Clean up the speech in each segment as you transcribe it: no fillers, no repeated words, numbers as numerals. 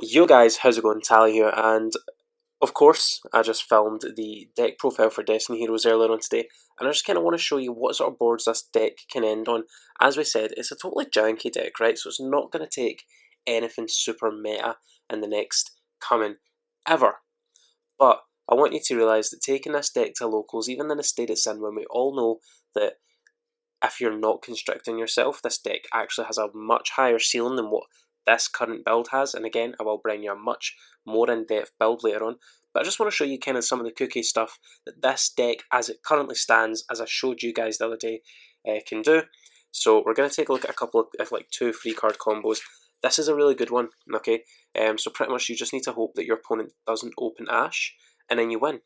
Yo guys, how's it going? Tally here, and of course, I just filmed the deck profile for Destiny Heroes earlier on today, and I just kind of want to show you what sort of boards this deck can end on. As we said, it's a totally janky deck, right? So it's not going to take anything super meta in the next coming ever. But I want you to realise that taking this deck to locals, even in the state it's in, when we all know that if you're not constricting yourself, this deck actually has a much higher ceiling than what this current build has. And again, I will bring you a much more in-depth build later on. But I just want to show you kind of some of the cookie stuff that this deck, as it currently stands, as I showed you guys the other day, can do. So we're going to take a look at a couple of like 2 free card combos. This is a really good one, okay? So pretty much you just need to hope that your opponent doesn't open Ash, and then you win.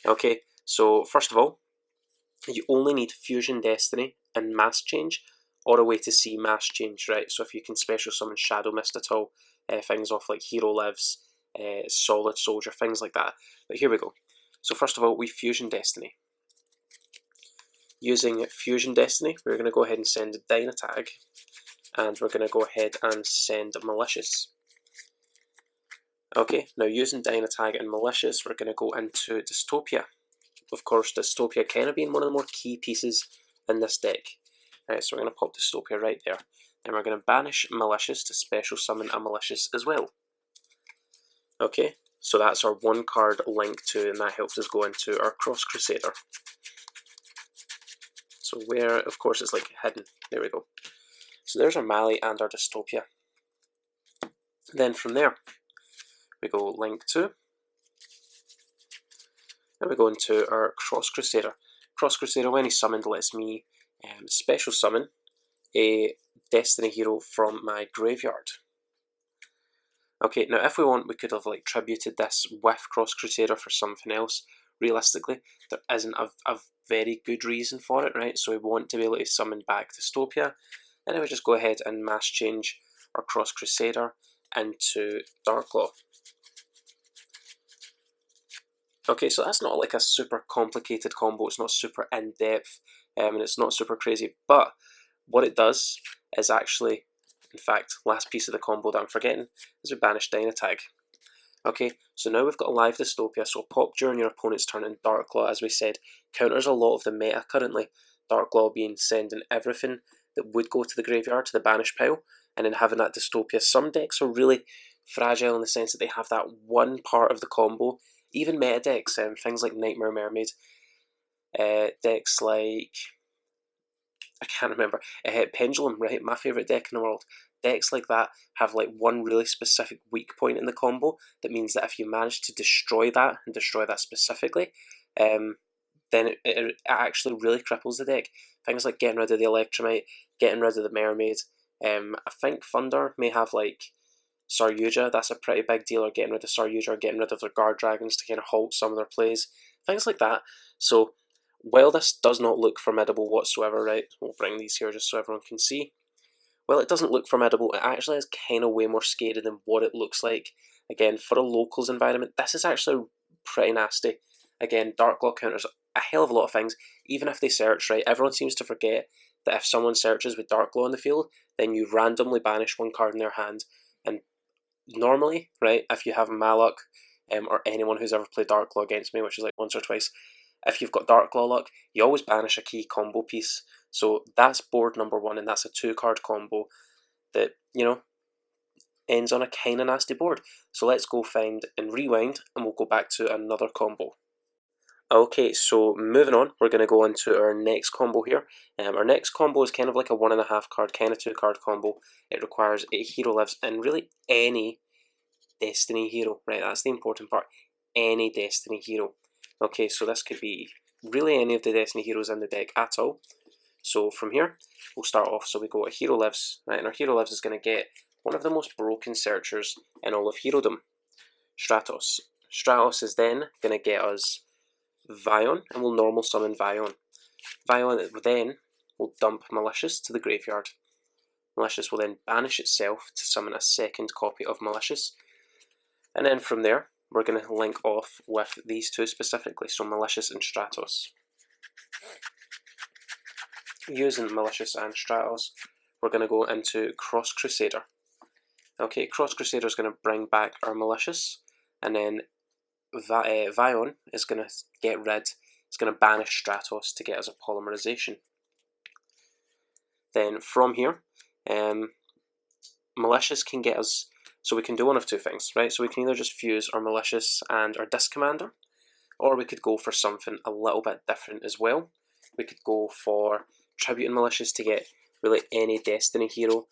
Okay, so first of all, you only need Fusion Destiny and Mass Change, or a way to see Mass Change, right? So if you can special summon Shadow Mist at all, things off like Hero Lives, Solid Soldier, things like that. But here we go. So first of all, we Fusion Destiny. Using Fusion Destiny, we're going to go ahead and send Dynatag, and we're going to go ahead and send Malicious. Okay, now using Dynatag and Malicious, we're going to go into Dystopia. Of course, Dystopia kind of being one of the more key pieces in this deck. Right, so we're going to pop Dystopia right there. Then we're going to banish Malicious to special summon a Malicious as well. Okay, so that's our 1 card link to, and that helps us go into our Cross Crusader. So where, of course, it's like hidden. There we go. So there's our Mali and our Dystopia. Then from there, we go link to, and we go into our Cross Crusader. Cross Crusader, when he's summoned, lets me special summon a Destiny hero from my graveyard. Okay, now if we want, we could have like tributed this with Cross Crusader for something else. Realistically, there isn't a very good reason for it, right? So we want to be able to summon back Dystopia, and then we just go ahead and mass change our Cross Crusader into Darklaw. Okay, so that's not like a super complicated combo, it's not super in-depth, and it's not super crazy, but what it does is actually, in fact, last piece of the combo that I'm forgetting, is we banish Dynatag. Okay, so now we've got a live Dystopia, so pop during your opponent's turn, and Darklaw, as we said, counters a lot of the meta currently. Darklaw being sending everything that would go to the graveyard to the banish pile, and then having that Dystopia. Some decks are really fragile in the sense that they have that one part of the combo. Even meta decks, things like Nightmare Mermaid, decks like, I can't remember, Pendulum, right, my favourite deck in the world. Decks like that have like one really specific weak point in the combo that means that if you manage to destroy that, and destroy that specifically, then it actually really cripples the deck. Things like getting rid of the Electromite, getting rid of the Mermaid. I think Thunder may have like Saryuja, that's a pretty big deal, or getting rid of Saryuja, or getting rid of their Guard Dragons to kind of halt some of their plays. Things like that. So while this does not look formidable whatsoever, right, we'll bring these here just so everyone can see. While it doesn't look formidable, it actually is kind of way more scary than what it looks like. Again, for a locals environment, this is actually pretty nasty. Again, Darklaw counters a hell of a lot of things, even if they search, right? Everyone seems to forget that if someone searches with Darklaw in the field, then you randomly banish 1 card in their hand. And normally, right, if you have Malok, or anyone who's ever played Darklaw against me, which is like once or twice, if you've got Darklaw luck, you always banish a key combo piece. So that's board number 1, and that's a 2 card combo that, you know, ends on a kind of nasty board. So let's go find and rewind, and we'll go back to another combo. Okay, so moving on, we're going to go on to our next combo here. Our next combo is kind of like a 1.5 card, kind of 2 card combo. It requires a Hero Lives, and really any Destiny hero, right? That's the important part. Any Destiny hero. Okay, so this could be really any of the Destiny heroes in the deck at all. So from here, we'll start off. So we go a Hero Lives, right? And our Hero Lives is going to get one of the most broken searchers in all of Herodom, Stratos. Stratos is then going to get us Vion, and we'll normal summon Vion. Vion then will dump Malicious to the graveyard. Malicious will then banish itself to summon a second copy of Malicious. And then from there, we're going to link off with these 2 specifically, so Malicious and Stratos. Using Malicious and Stratos, we're going to go into Cross Crusader. Okay, Cross Crusader is going to bring back our Malicious, and then Vion is going to get rid, it's going to banish Stratos to get us a Polymerization. Then from here, Malicious can get us, so we can do one of two things, right? So we can either just fuse our Malicious and our Disc Commander, or we could go for something a little bit different as well. We could go for Tribute and Malicious to get really any Destiny hero.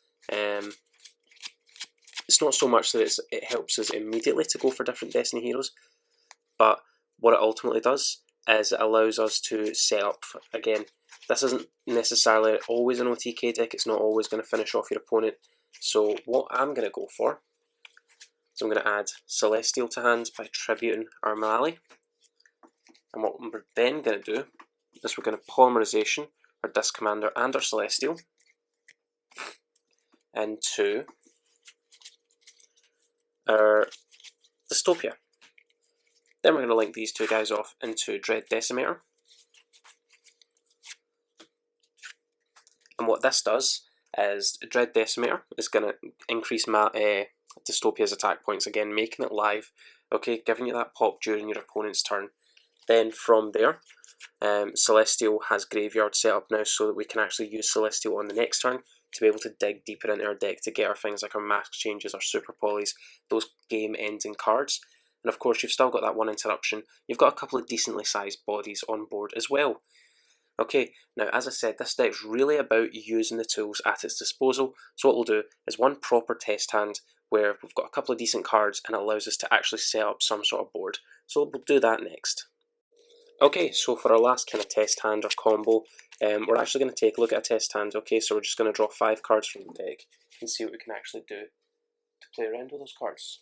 It's not so much that it helps us immediately to go for different Destiny heroes, but what it ultimately does is it allows us to set up, again, this isn't necessarily always an OTK deck, it's not always going to finish off your opponent. So what I'm going to go for is I'm going to add Celestial to hand by tributing our Malali. And what we're then going to do is we're going to Polymerization our Disc Commander and our Celestial into our Dystopia. Then we're going to link these two guys off into Dread Decimator. And what this does is Dread Decimator is going to increase Dystopia's attack points again, making it live, okay, giving you that pop during your opponent's turn. Then from there, Celestial has Graveyard set up now so that we can actually use Celestial on the next turn to be able to dig deeper into our deck to get our things like our Mask Changes, our Super Polys, those game-ending cards. And of course, you've still got that one interruption. You've got a couple of decently sized bodies on board as well. Okay, now as I said, this deck's really about using the tools at its disposal. So what we'll do is one proper test hand where we've got a couple of decent cards and it allows us to actually set up some sort of board. So we'll do that next. Okay, so for our last kind of test hand or combo, we're actually going to take a look at a test hand. Okay, so we're just going to draw 5 cards from the deck and see what we can actually do to play around with those cards.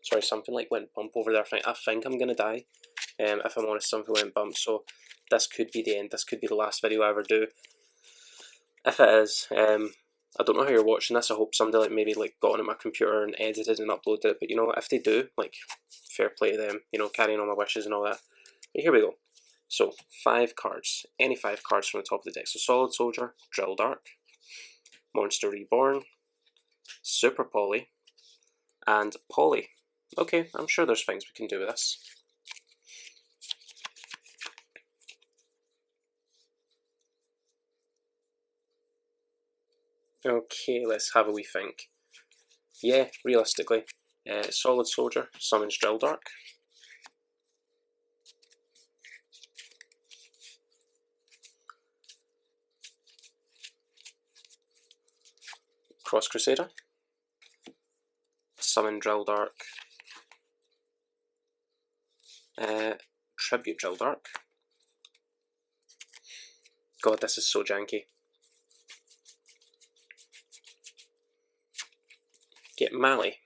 Sorry, something like went bump over there. I think I'm going to die. If I'm honest, something went bump, so this could be the end. This could be the last video I ever do. If it is, I don't know how you're watching this. I hope somebody maybe got on my computer and edited and uploaded it. But you know, if they do, fair play to them. You know, carrying on my wishes and all that. But here we go. So 5 cards, any 5 cards from the top of the deck. So Solid Soldier, Drill Dark, Monster Reborn, Super Poly, and Poly. Okay, I'm sure there's things we can do with this. Okay, let's have a wee think. Yeah, realistically, Solid Soldier summons Drill Dark. Cross Crusader, summon Drill Dark, Tribute Drill Dark. God, this is so janky. Get Mali.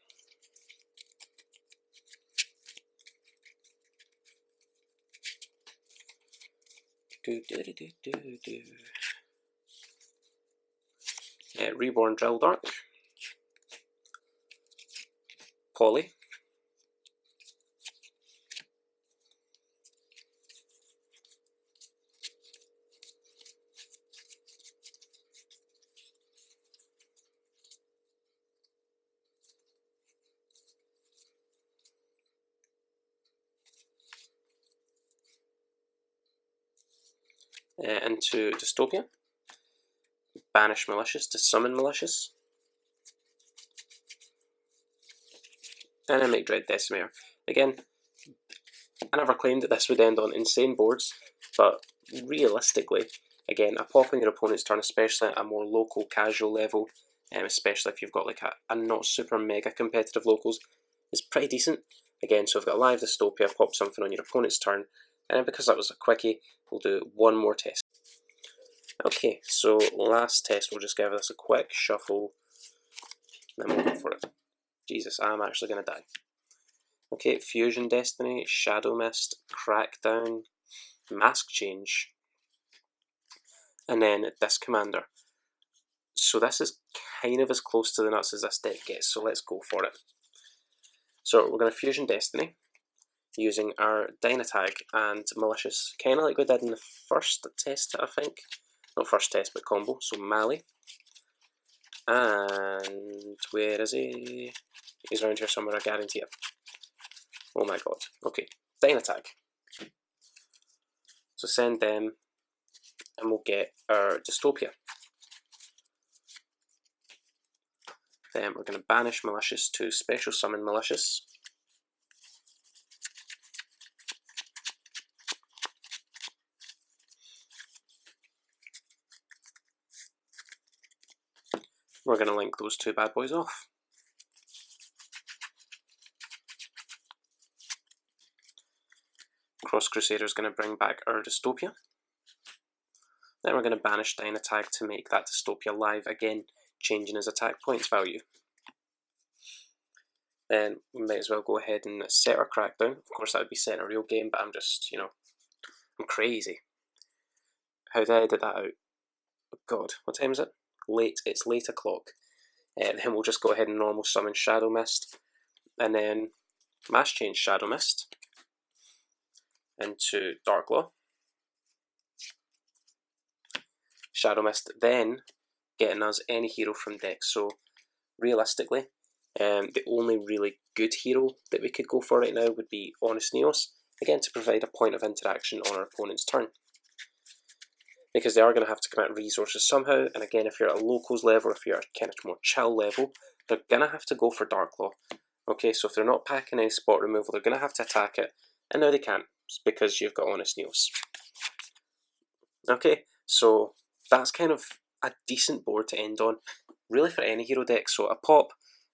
Reborn Drill Dark. Poly. Into Dystopia. Banish Malicious to summon Malicious. And then make Dread Decimator. Again, I never claimed that this would end on insane boards, but realistically, again, a pop on your opponent's turn, especially at a more local, casual level, especially if you've got a not super mega competitive locals, is pretty decent. Again, so I've got a live Dystopia, pop something on your opponent's turn, and because that was a quickie, we'll do one more test. Okay, so last test, we'll just give this a quick shuffle, then we'll go for it. Jesus, I'm actually going to die. Okay, Fusion Destiny, Shadow Mist, Crackdown, Mask Change, and then Disc Commander. So this is kind of as close to the nuts as this deck gets, so let's go for it. So we're going to Fusion Destiny, using our Dynatag and Malicious, kind of like we did in the first test, I think. Not first test, but combo, so Mali. And where is he? He's around here somewhere, I guarantee it. Oh my god. Okay, Dynatag. So send them, and we'll get our Dystopia. Then we're going to banish Malicious to special summon Malicious. We're going to link those two bad boys off. Cross Crusader is going to bring back our Dystopia. Then we're going to banish Dynatag to make that Dystopia live again, changing his attack points value. Then we might as well go ahead and set our Crackdown. Of course, that would be set in a real game, but I'm just, I'm crazy. How did I edit that out? Oh god, what time is it? Late. It's late o'clock. Then we'll just go ahead and normal summon Shadow Mist, and then mass change Shadow Mist into Darklaw. Shadow Mist then getting us any hero from deck. So realistically, the only really good hero that we could go for right now would be Honest Neos, again to provide a point of interaction on our opponent's turn. Because they are going to have to commit resources somehow, and again, if you're at a locals level, if you're at kind of more chill level, they're going to have to go for Darklaw. Okay, so if they're not packing any spot removal, they're going to have to attack it, and now they can't, because you've got Honest Neos. Okay, so that's kind of a decent board to end on, really for any hero deck. So a Pop,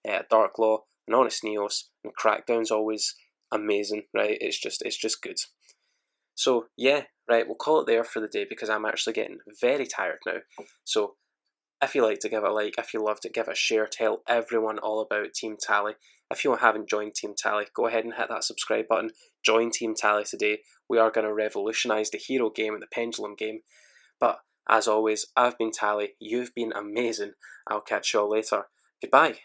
a Darklaw, an Honest Neos, and Crackdown's always amazing, right? It's just good. So yeah, right, we'll call it there for the day because I'm actually getting very tired now. So if you like to give it a like, if you loved it, give it a share, tell everyone all about Team Tally. If you haven't joined Team Tally, go ahead and hit that subscribe button. Join Team Tally today. We are going to revolutionise the hero game and the pendulum game. But as always, I've been Tally, you've been amazing. I'll catch you all later. Goodbye.